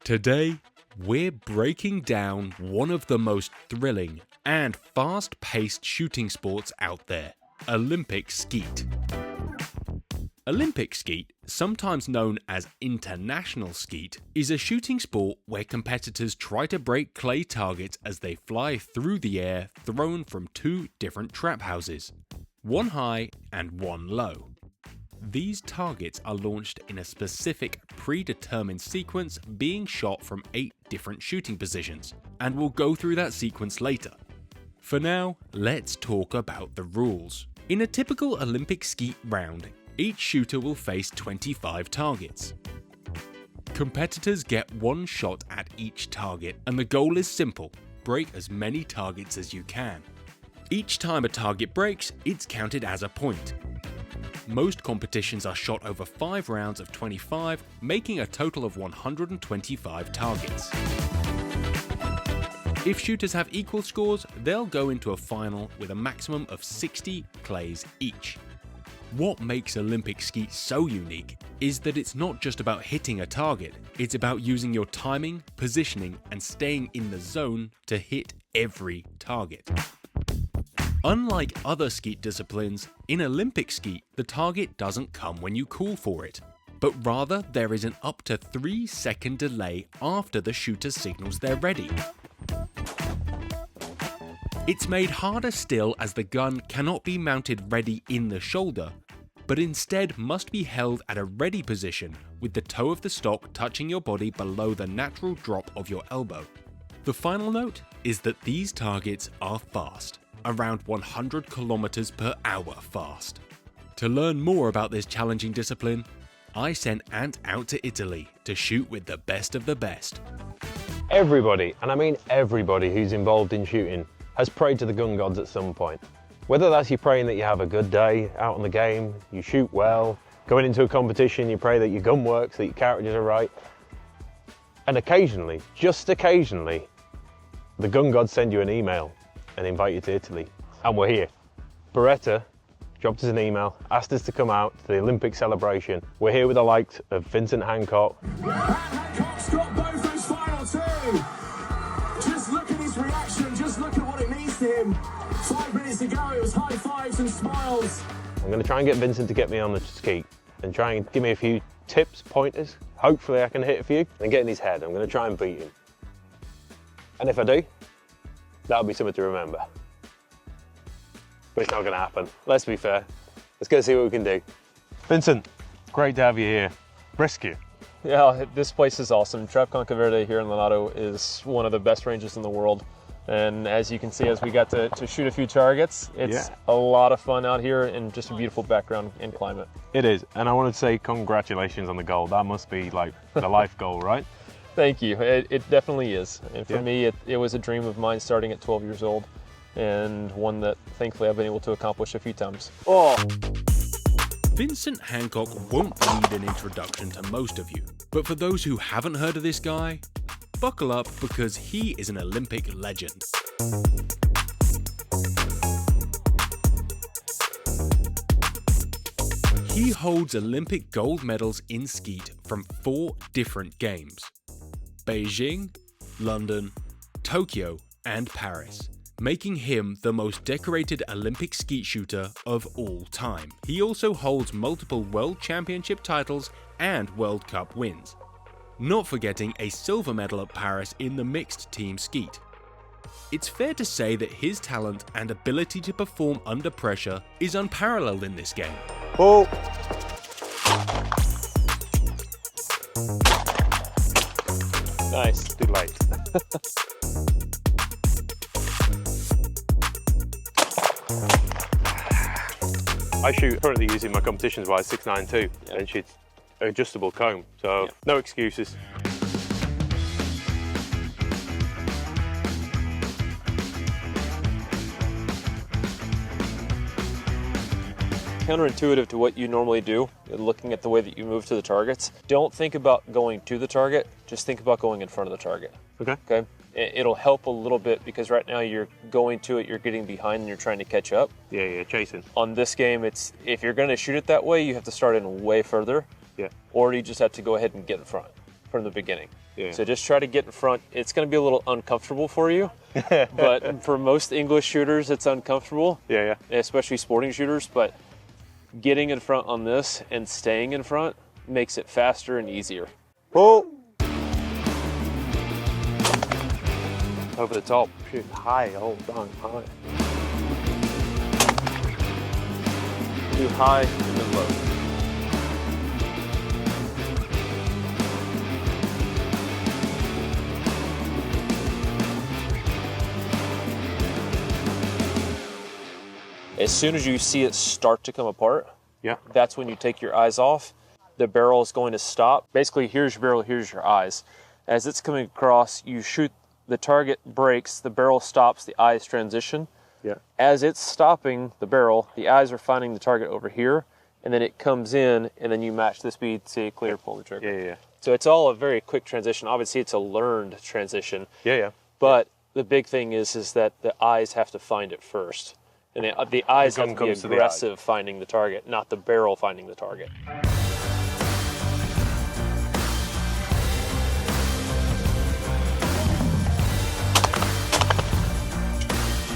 Today, we're breaking down one of the most thrilling and fast-paced shooting sports out there, Olympic Skeet. Olympic Skeet, sometimes known as International Skeet, is a shooting sport where competitors try to break clay targets as they fly through the air thrown from two different trap houses, one high and one low. These targets are launched in a specific predetermined sequence being shot from 8 different shooting positions, and we'll go through that sequence later. For now, let's talk about the rules. In a typical Olympic Skeet round, each shooter will face 25 targets. Competitors get one shot at each target, and the goal is simple: break as many targets as you can. Each time a target breaks, it's counted as a point. Most competitions are shot over 5 rounds of 25, making a total of 125 targets. If shooters have equal scores, they'll go into a final with a maximum of 60 clays each. What makes Olympic Skeet so unique is that it's not just about hitting a target, it's about using your timing, positioning, and staying in the zone to hit every target. Unlike other skeet disciplines, in Olympic Skeet, the target doesn't come when you call for it, but rather there is an up to 3-second delay after the shooter signals they're ready. It's made harder still as the gun cannot be mounted ready in the shoulder, but instead must be held at a ready position with the toe of the stock touching your body below the natural drop of your elbow. The final note is that these targets are fast. Around 100 kilometers per hour fast. To learn more about this challenging discipline, I sent Ant out to Italy to shoot with the best of the best. Everybody, and I mean everybody who's involved in shooting, has prayed to the gun gods at some point. Whether that's you praying that you have a good day out on the game, you shoot well, going into a competition you pray that your gun works, that your cartridges are right, and occasionally, just occasionally, the gun gods send you an email and invite you to Italy, and we're here. Beretta dropped us an email, asked us to come out to the Olympic celebration. We're here with the likes of Vincent Hancock. Hancock's got both his final two. Just look at his reaction, just look at what it means to him. 5 minutes ago, it was high fives and smiles. I'm gonna try and get Vincent to get me on the skeet and try and give me a few tips, pointers. Hopefully I can hit a few and get in his head. I'm gonna try and beat him. And if I do, that'll be something to remember. But it's not gonna happen. Let's be fair. Let's go see what we can do. Vincent, great to have you here. Rescue. Yeah, this place is awesome. Trap Concaverde here in Lonato is one of the best ranges in the world. And as you can see, as we got to shoot a few targets, it's a lot of fun out here and just a beautiful background and climate. It is, and I want to say congratulations on the goal. That must be like the life goal, right? Thank you. It definitely is. And for me, it was a dream of mine starting at 12 years old, and one that thankfully I've been able to accomplish a few times. Vincent Hancock won't need an introduction to most of you, but for those who haven't heard of this guy, buckle up because he is an Olympic legend. He holds Olympic gold medals in skeet from 4 different games: Beijing, London, Tokyo, and Paris, making him the most decorated Olympic skeet shooter of all time. He also holds multiple World Championship titles and World Cup wins, not forgetting a silver medal at Paris in the mixed team skeet. It's fair to say that his talent and ability to perform under pressure is unparalleled in this game. Oh! Nice. Too late. I shoot currently using my competitions wise 692 and shoots adjustable comb, so no excuses. Counterintuitive to what you normally do, looking at the way that you move to the targets, don't think about going to the target, just think about going in front of the target. Okay? It'll help a little bit because right now you're going to it, you're getting behind and you're trying to catch up. Yeah, chasing. On this game, it's if you're going to shoot it that way, you have to start in way further. Yeah. Or you just have to go ahead and get in front from the beginning. Yeah. So just try to get in front. It's going to be a little uncomfortable for you, but for most English shooters, it's uncomfortable. Yeah. Especially sporting shooters, but getting in front on this and staying in front makes it faster and easier. Pull. Over the top, shoot high, hold on, high. Do high and then low. As soon as you see it start to come apart, that's when you take your eyes off. The barrel is going to stop. Basically, here's your barrel, here's your eyes. As it's coming across, you shoot, the target breaks, the barrel stops, the eyes transition. Yeah. As it's stopping the barrel, the eyes are finding the target over here, and then it comes in, and then you match the speed, see, clear, pull the trigger. Yeah. So it's all a very quick transition. Obviously, it's a learned transition. Yeah. But the big thing is that the eyes have to find it first. And the eyes have to be aggressive finding the target, not the barrel finding the target.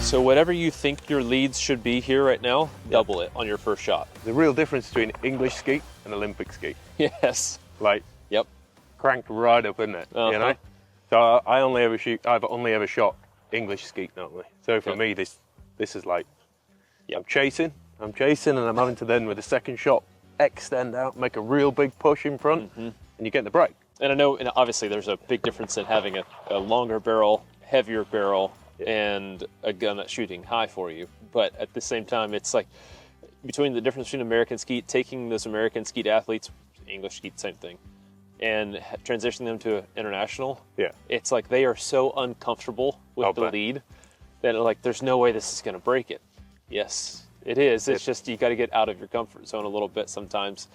So whatever you think your leads should be here right now, double it on your first shot. The real difference between English skeet and Olympic skeet. Yes. Like, yep. Cranked right up, isn't it? You know? So I've only ever shot English skeet normally. So for me, this is like, I'm chasing, and I'm having to then with the second shot extend out, make a real big push in front, and you get the break. And I know, and obviously there's a big difference in having a longer barrel, heavier barrel, and a gun that's shooting high for you. But at the same time, it's like between the difference between American skeet, taking those American skeet athletes, English skeet, same thing, and transitioning them to international. Yeah. It's like they are so uncomfortable with the lead that like there's no way this is going to break it. Yes, it is. It's just you got to get out of your comfort zone a little bit sometimes,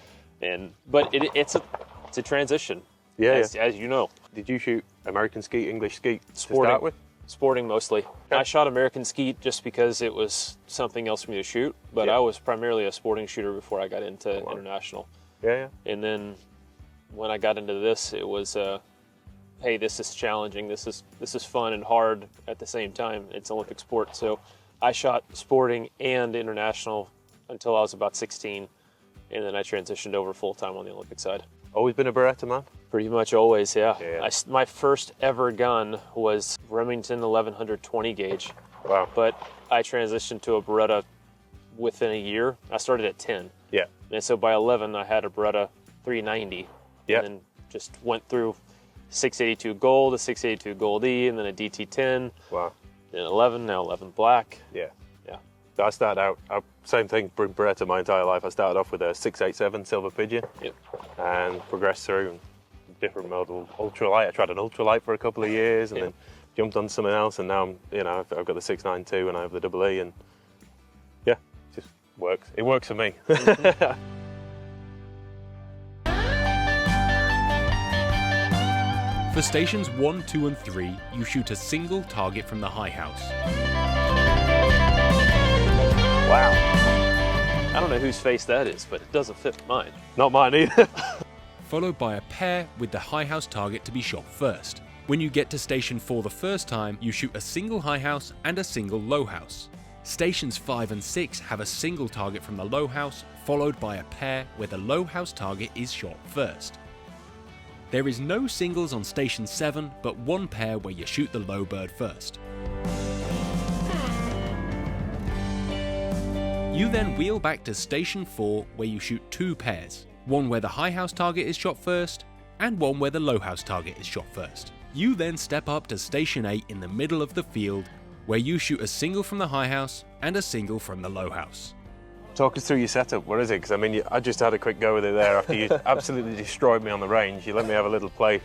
but it's a transition. As you know. Did you shoot American skeet, English skeet to Sporting. start with? Sporting mostly. I shot American skeet just because it was something else for me to shoot, but I was primarily a sporting shooter before I got into international. Yeah. And then when I got into this, it was, hey, this is challenging. This is fun and hard at the same time. It's Olympic sport, so I shot sporting and international until I was about 16, and then I transitioned over full-time on the Olympic side. Always been a Beretta man? Pretty much always, yeah. My first ever gun was Remington 1120 gauge. Wow. But I transitioned to a Beretta within a year. I started at 10. Yeah. And so by 11, I had a Beretta 390. Yeah. And then just went through 682 Gold, a 682 Gold E, and then a DT10. Wow. Then 11, now 11 Black. Yeah. Yeah. So I started out, same thing, Beretta my entire life. I started off with a 687 Silver Pigeon. Yep. And progressed through different model, ultralight. I tried an ultralight for a couple of years and then jumped on something else, and now I've got the 692 and I have the double E, and it just works. It works for me. For stations 1, 2 and 3, you shoot a single target from the high house. Wow. I don't know whose face that is, but it doesn't fit mine. Not mine either. Followed by a pair with the high house target to be shot first. When you get to station 4 the first time, you shoot a single high house and a single low house. Stations 5 and 6 have a single target from the low house, followed by a pair where the low house target is shot first. There is no singles on station 7, but one pair where you shoot the low bird first. You then wheel back to station 4 where you shoot two pairs, one where the high house target is shot first, and one where the low house target is shot first. You then step up to station 8 in the middle of the field, where you shoot a single from the high house and a single from the low house. Talk us through your setup. What is it? Because I mean, I just had a quick go with it there after you absolutely destroyed me on the range. You let me have a little play,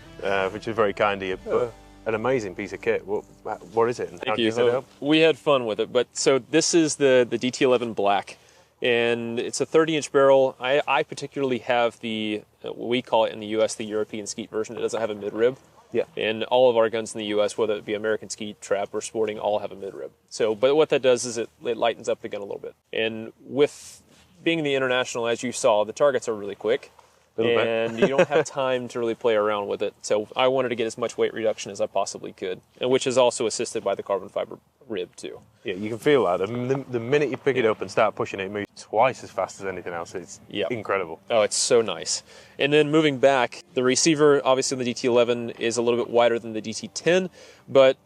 which is very kind of you. But an amazing piece of kit. What is it? And how do you set it up? We had fun with it. But so this is the DT11 Black, and it's a 30-inch barrel. I particularly have the we call it in the U.S. the European Skeet version. It doesn't have a mid-rib. Yeah. And all of our guns in the U.S., whether it be American Skeet, Trap, or Sporting, all have a mid-rib. So, but what that does is it lightens up the gun a little bit. And with being the international, as you saw, the targets are really quick. and you don't have time to really play around with it. So I wanted to get as much weight reduction as I possibly could, and which is also assisted by the carbon fiber rib too. Yeah, you can feel that. The minute you pick it up and start pushing it, it moves twice as fast as anything else. It's incredible. Oh, it's so nice. And then moving back, the receiver, obviously in the DT11, is a little bit wider than the DT10,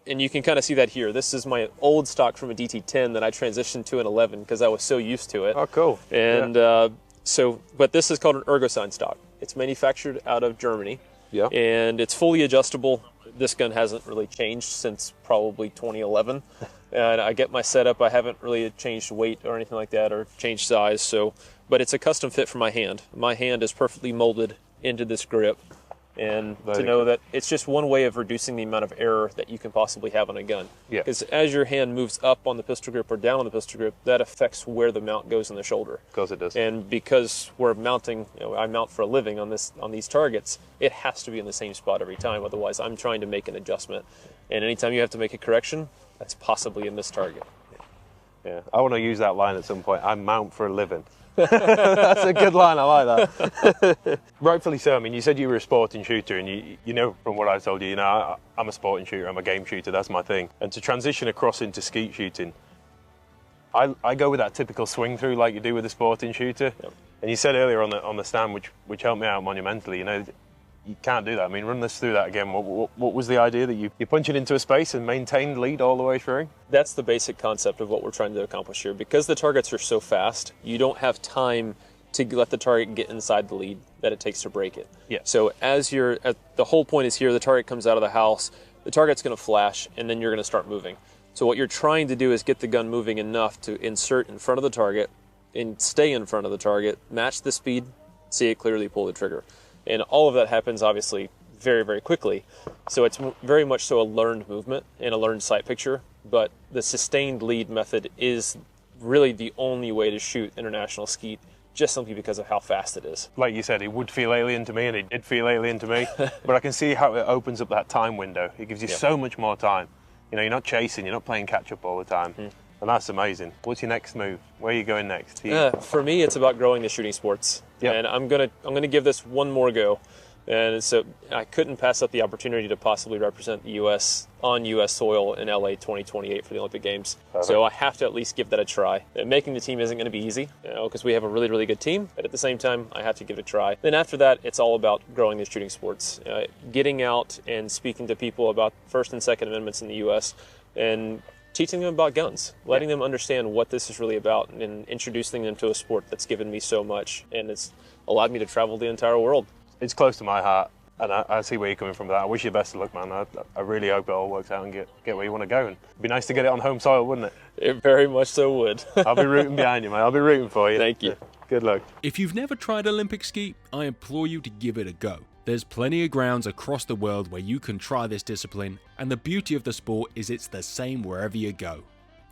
and you can kind of see that here. This is my old stock from a DT10 that I transitioned to an 11 because I was so used to it. Oh, cool. And but this is called an Ergosign stock. It's manufactured out of Germany. Yeah. And it's fully adjustable. This gun hasn't really changed since probably 2011. And I get my setup. I haven't really changed weight or anything like that or changed size. But it's a custom fit for my hand. My hand is perfectly molded into this grip. And to know that it's just one way of reducing the amount of error that you can possibly have on a gun. Yeah. Because as your hand moves up on the pistol grip or down on the pistol grip, that affects where the mount goes in the shoulder. Of course it does. And because we're mounting, I mount for a living on these targets, it has to be in the same spot every time. Otherwise, I'm trying to make an adjustment. And anytime you have to make a correction, that's possibly in this target. Yeah, I want to use that line at some point. I mount for a living. That's a good line, I like that. Rightfully so. I mean, you said you were a sporting shooter, and you know from what I told you, I'm a sporting shooter, I'm a game shooter, that's my thing. And to transition across into skeet shooting, I go with that typical swing through like you do with a sporting shooter. Yep. And you said earlier on the stand, which helped me out monumentally, you can't do that. I mean, run us through that again. What was the idea that you punch it into a space and maintain lead all the way through? That's the basic concept of what we're trying to accomplish here. Because the targets are so fast, you don't have time to let the target get inside the lead that it takes to break it. Yeah. So the whole point is here, the target comes out of the house, the target's going to flash, and then you're going to start moving. So what you're trying to do is get the gun moving enough to insert in front of the target and stay in front of the target, match the speed, see it clearly, pull the trigger. And all of that happens, obviously, very, very quickly. So it's very much so a learned movement and a learned sight picture. But the sustained lead method is really the only way to shoot international skeet, just simply because of how fast it is. Like you said, it would feel alien to me, and it did feel alien to me. But I can see how it opens up that time window. It gives you so much more time. You're not chasing, you're not playing catch-up all the time. And that's amazing. What's your next move? Where are you going next? For me, it's about growing the shooting sports. Yep. And I'm gonna give this one more go. And so I couldn't pass up the opportunity to possibly represent the U.S. on U.S. soil in LA 2028 for the Olympic Games. Perfect. So I have to at least give that a try. And making the team isn't going to be easy, because we have a really, really good team. But at the same time, I have to give it a try. Then after that, it's all about growing the shooting sports, getting out and speaking to people about First and Second Amendments in the U.S. and teaching them about guns, letting them understand what this is really about, and introducing them to a sport that's given me so much, and it's allowed me to travel the entire world. It's close to my heart, and I see where you're coming from with that. I wish you the best of luck, man. I really hope it all works out and get where you want to go. And it'd be nice to get it on home soil, wouldn't it? It very much so would. I'll be rooting behind you, man. I'll be rooting for you. Thank you. Good luck. If you've never tried Olympic Skeet, I implore you to give it a go. There's plenty of grounds across the world where you can try this discipline, and the beauty of the sport is it's the same wherever you go.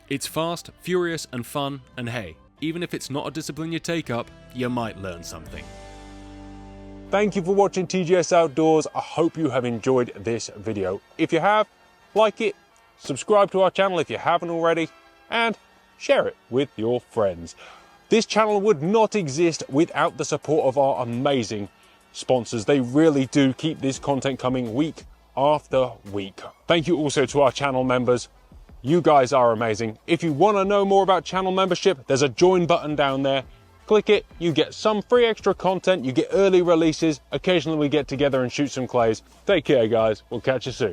It's fast, furious and fun, and hey, even if it's not a discipline you take up, you might learn something. Thank you for watching TGS Outdoors. I hope you have enjoyed this video. If you have, like it, subscribe to our channel if you haven't already, and share it with your friends. This channel would not exist without the support of our amazing sponsors. They really do keep this content coming week after week. Thank you also to our channel members. You guys are amazing. If you want to know more about channel membership, there's a join button down there. Click it, you get some free extra content, you get early releases, occasionally we get together and shoot some clays. Take care guys, we'll catch you soon.